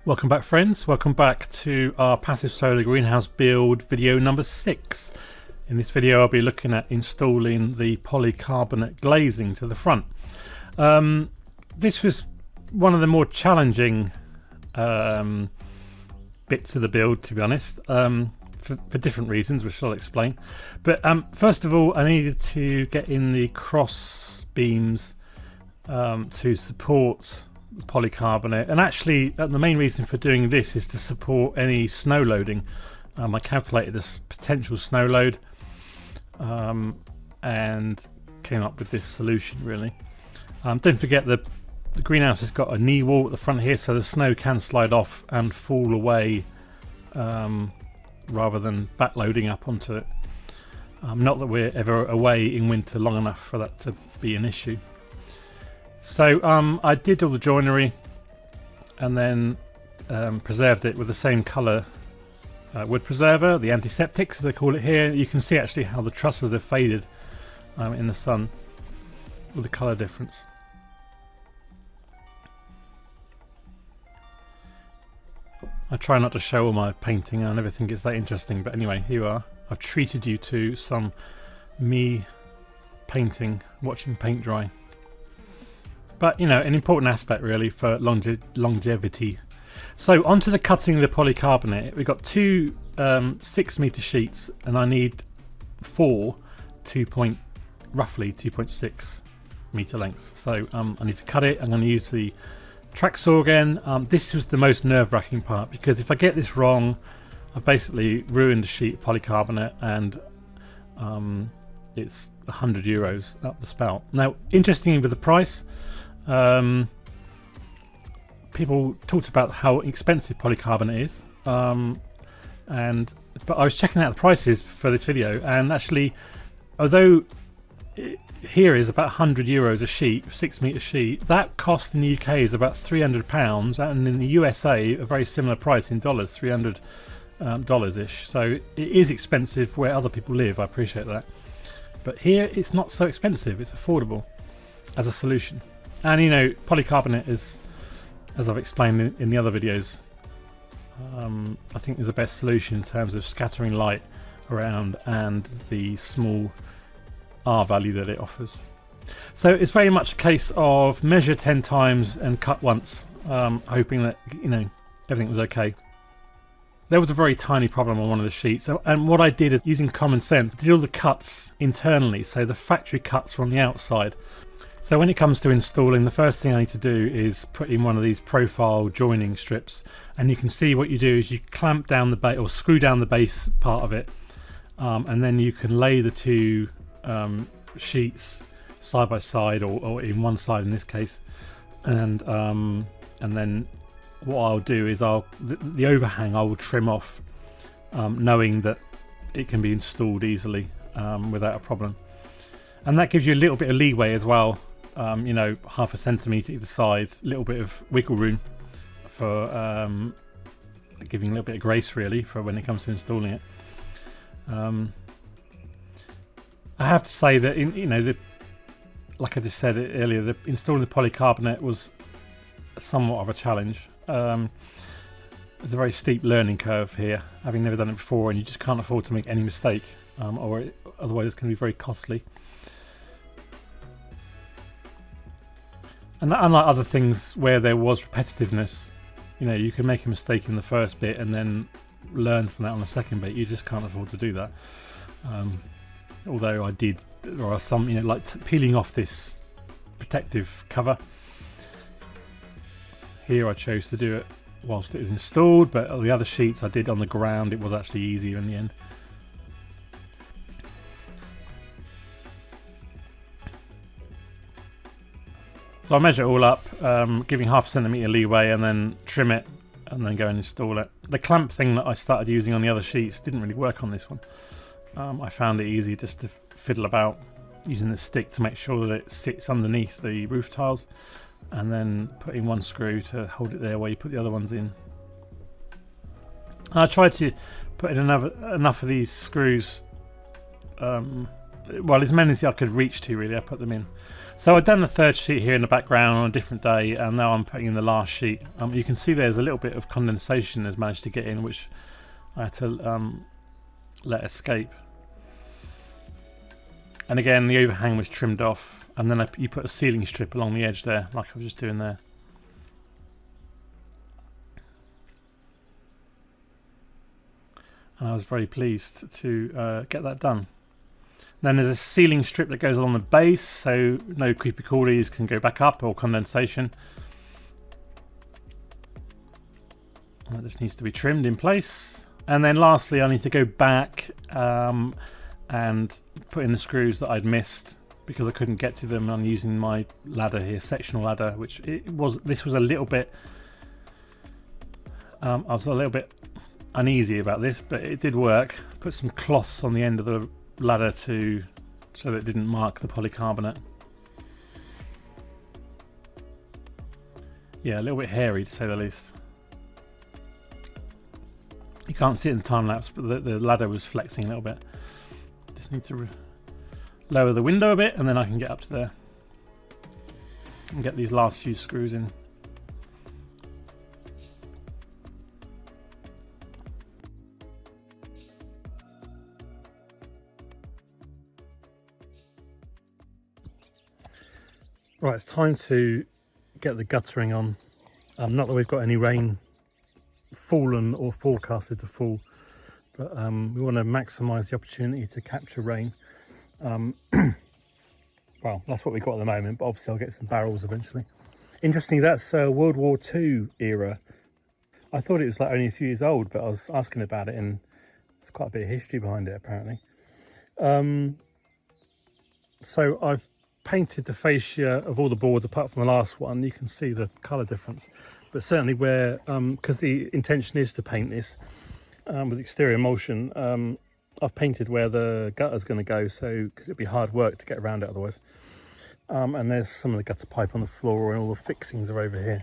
Welcome back, friends. Welcome back to our passive solar greenhouse build video number 6. In this video I'll be looking at installing the polycarbonate glazing to the front. This was one of the more challenging bits of the build, to be honest, for different reasons, which I'll explain. But first of all, I needed to get in the cross beams to support polycarbonate, and actually the main reason for doing this is to support any snow loading. I calculated this potential snow load and came up with this solution really. Don't forget the greenhouse has got a knee wall at the front here, so the snow can slide off and fall away rather than backloading up onto it. Not that we're ever away in winter long enough for that to be an issue. So I did all the joinery and then preserved it with the same colour wood preserver, the antiseptic as they call it here. You can see actually how the trusses have faded in the sun with the colour difference. I try not to show all my painting, I never think it's that interesting, but anyway, here you are. I've treated you to some me painting, watching paint dry. But, you know, an important aspect really for longevity. So onto the cutting of the polycarbonate. We've got two 6 metre sheets, and I need four roughly 2.6 metre lengths. So I need to cut it. I'm going to use the track saw again. This was the most nerve-wracking part, because if I get this wrong, I've basically ruined a sheet of polycarbonate, and it's €100 up the spout. Now, interestingly with the price, people talked about how expensive polycarbonate is, but I was checking out the prices for this video, and actually, although here is about €100 a sheet, 6 metre sheet, that cost in the UK is about £300, and in the USA a very similar price in dollars, $300 ish. So it is expensive where other people live, I appreciate that, but here it's not so expensive, it's affordable as a solution. And you know, polycarbonate is, as I've explained in the other videos, I think is the best solution in terms of scattering light around and the small R value that it offers. So it's very much a case of measure 10 times and cut once, hoping that, you know, everything was okay. There was a very tiny problem on one of the sheets, and what I did is, using common sense, did all the cuts internally, so the factory cuts were on the outside. So when it comes to installing, the first thing I need to do is put in one of these profile joining strips, and you can see what you do is you clamp down the base, or screw down the base part of it, and then you can lay the two sheets side by side, or in one side in this case, and then what I'll do is the overhang I will trim off, knowing that it can be installed easily without a problem, and that gives you a little bit of leeway as well. You know, half a centimetre either side, a little bit of wiggle room for giving a little bit of grace really for when it comes to installing it. I have to say that like I just said earlier, installing the polycarbonate was somewhat of a challenge. There's a very steep learning curve here, having never done it before, and you just can't afford to make any mistake, or otherwise it's going to be very costly. And unlike other things where there was repetitiveness, you know, you can make a mistake in the first bit and then learn from that on the second bit. You just can't afford to do that. Although I did, there are some, you know, like peeling off this protective cover. Here I chose to do it whilst it is installed, but the other sheets I did on the ground. It was actually easier in the end. So I measure it all up, giving half a centimetre leeway, and then trim it, and then go and install it. The clamp thing that I started using on the other sheets didn't really work on this one. I found it easy just to fiddle about using the stick to make sure that it sits underneath the roof tiles, and then put in one screw to hold it there while you put the other ones in. I tried to put in enough of these screws well, as many as I could reach to, really. I put them in. So I've done the third sheet here in the background on a different day, and now I'm putting in the last sheet. You can see there's a little bit of condensation has managed to get in, which I had to let escape. And again, the overhang was trimmed off, and then you put a sealing strip along the edge there, like I was just doing there. And I was very pleased to get that done. Then there's a sealing strip that goes along the base, so no creepy crawlies can go back up or condensation. That just needs to be trimmed in place. And then lastly, I need to go back and put in the screws that I'd missed because I couldn't get to them. I'm using my ladder here, sectional ladder, which this was a little bit. I was a little bit uneasy about this, but it did work. Put some cloths on the end of the ladder so that it didn't mark the polycarbonate. Yeah, a little bit hairy to say the least. You can't see it in the time lapse, but the ladder was flexing a little bit. Just need to lower the window a bit, and then I can get up to there and get these last few screws in. Right, it's time to get the guttering on. Not that we've got any rain fallen or forecasted to fall, but we want to maximise the opportunity to capture rain. Well, that's what we've got at the moment, but obviously I'll get some barrels eventually. Interestingly, that's World War II era. I thought it was like only a few years old, but I was asking about it, and there's quite a bit of history behind it apparently. So I've painted the fascia of all the boards apart from the last one. You can see the colour difference, but certainly where because the intention is to paint this with exterior emulsion, I've painted where the gutter's going to go, so because it'd be hard work to get around it otherwise. And there's some of the gutter pipe on the floor, and all the fixings are over here.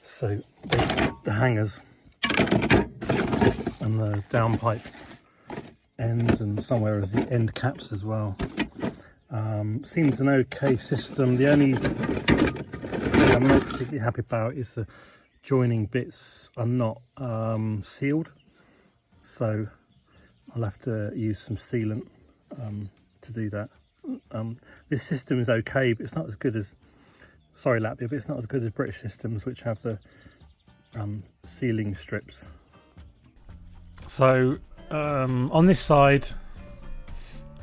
So the hangers and the downpipe ends, and somewhere is the end caps as well. Seems an okay system. The only thing I'm not particularly happy about is the joining bits are not sealed, so I'll have to use some sealant to do that. This system is okay, but it's not as good as, sorry Latvia, but it's not as good as British systems, which have the sealing strips. So on this side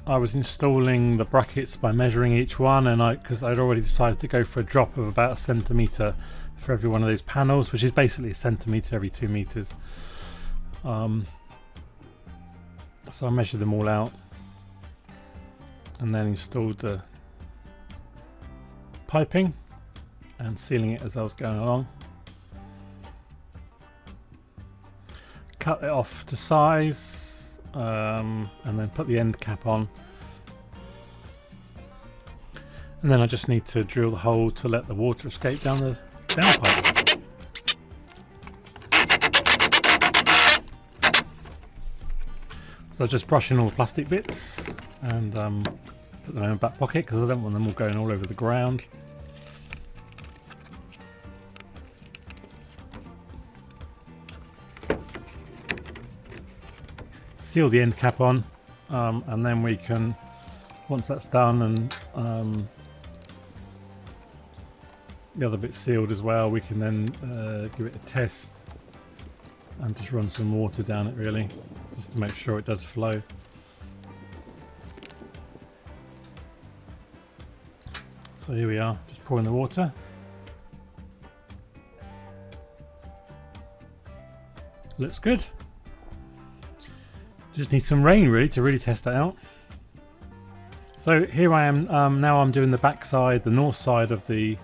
I was installing the brackets by measuring each one, and because I'd already decided to go for a drop of about 1 centimetre for every one of those panels, which is basically 1 centimetre every 2 meters. So I measured them all out and then installed the piping and sealing it as I was going along. Cut it off to size and then put the end cap on, and then I just need to drill the hole to let the water escape down the downpipe. So just brushing all the plastic bits and put them in my back pocket because I don't want them all going all over the ground. Seal the end cap on, and then we can, once that's done and the other bit's sealed as well, we can then give it a test and just run some water down it, really, just to make sure it does flow. So here we are, just pouring the water. Looks good. Just need some rain really to really test that out. So here I am, now I'm doing the back side, the north side of the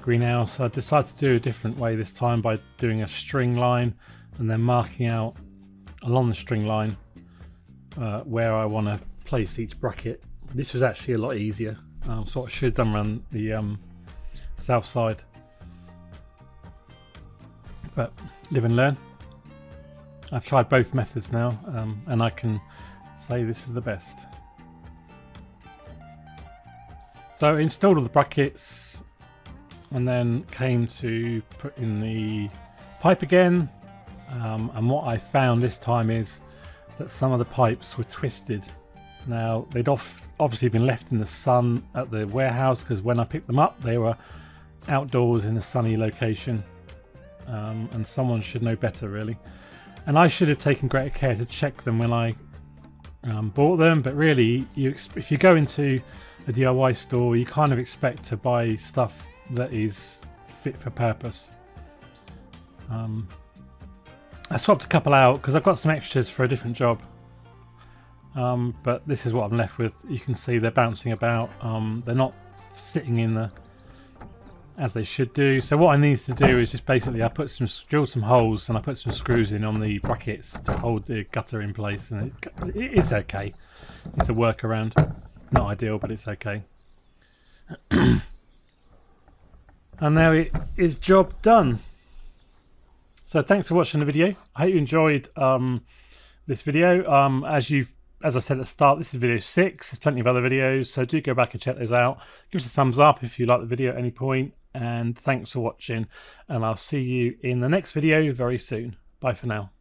greenhouse. I decided to do a different way this time by doing a string line and then marking out along the string line where I want to place each bracket. This was actually a lot easier, so I should have done around the south side, but live and learn. I've tried both methods now, and I can say this is the best. So installed all the brackets and then came to put in the pipe again, and what I found this time is that some of the pipes were twisted. Now they'd obviously been left in the sun at the warehouse, because when I picked them up they were outdoors in a sunny location, and someone should know better really, and I should have taken greater care to check them when I bought them. But really, if you go into a DIY store, you kind of expect to buy stuff that is fit for purpose. I swapped a couple out because I've got some extras for a different job, but this is what I'm left with. You can see they're bouncing about, they're not sitting in the as they should do. So what I need to do is just basically I drilled some holes and I put some screws in on the brackets to hold the gutter in place, and it's okay. It's a workaround. Not ideal, but it's okay. And now it is job done. So thanks for watching the video. I hope you enjoyed this video. As I said at the start, this is video 6. There's plenty of other videos, so do go back and check those out. Give us a thumbs up if you like the video at any point, and thanks for watching, and I'll see you in the next video very soon. Bye for now.